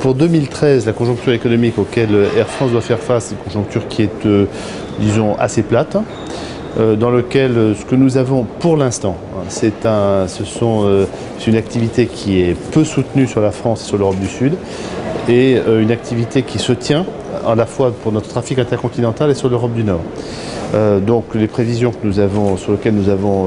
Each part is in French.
Pour 2013, la conjoncture économique auquel Air France doit faire face, c'est une conjoncture qui est, disons, assez plate, dans lequel ce que nous avons pour l'instant, c'est une activité qui est peu soutenue sur la France et sur l'Europe du Sud, et une activité qui se tient à la fois pour notre trafic intercontinental et sur l'Europe du Nord. Donc les prévisions que nous avons, sur lesquelles nous avons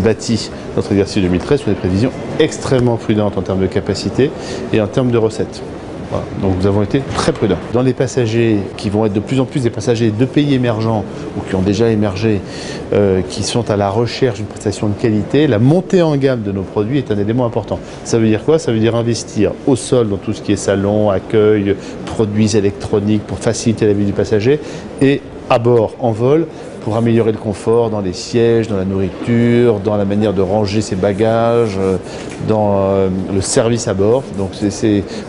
bâti notre exercice 2013 sont des prévisions extrêmement prudentes en termes de capacité et en termes de recettes. Voilà. Donc nous avons été très prudents. Dans les passagers qui vont être de plus en plus des passagers de pays émergents ou qui ont déjà émergé, qui sont à la recherche d'une prestation de qualité, la montée en gamme de nos produits est un élément important. Ça veut dire quoi? Ça veut dire investir au sol dans tout ce qui est salon, accueil, produits électroniques pour faciliter la vie du passager et à bord, en vol, pour améliorer le confort dans les sièges, dans la nourriture, dans la manière de ranger ses bagages, dans le service à bord. Donc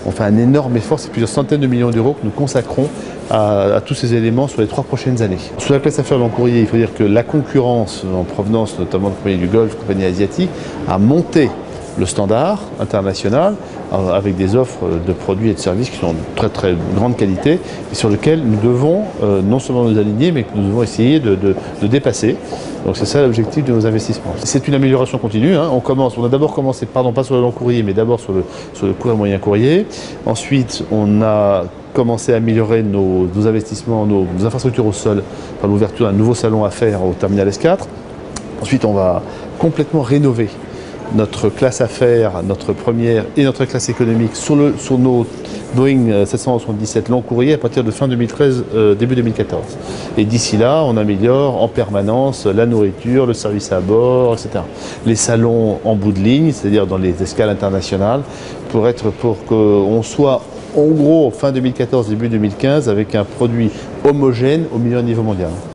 on fait un énorme effort, c'est plusieurs centaines de millions d'euros que nous consacrons à tous ces éléments sur les 3 prochaines années. Sur la classe affaires long courrier, il faut dire que la concurrence en provenance notamment de compagnies du Golfe, compagnies asiatiques, a monté le standard international avec des offres de produits et de services qui sont de très très grande qualité et sur lesquels nous devons non seulement nous aligner mais que nous devons essayer de dépasser. Donc c'est ça l'objectif de nos investissements. C'est une amélioration continue. Hein. On a d'abord commencé, pas sur le long courrier, mais d'abord sur le court et moyen courrier. Ensuite, on a commencé à améliorer nos investissements, nos infrastructures au sol par l'ouverture d'un nouveau salon à faire au terminal S4. Ensuite, on va complètement rénover notre classe affaires, notre première et notre classe économique sur nos Boeing 777 long courrier à partir de fin 2013, début 2014. Et d'ici là, on améliore en permanence la nourriture, le service à bord, etc. Les salons en bout de ligne, c'est-à-dire dans les escales internationales, pour qu'on soit en gros fin 2014, début 2015 avec un produit homogène au meilleur niveau mondial.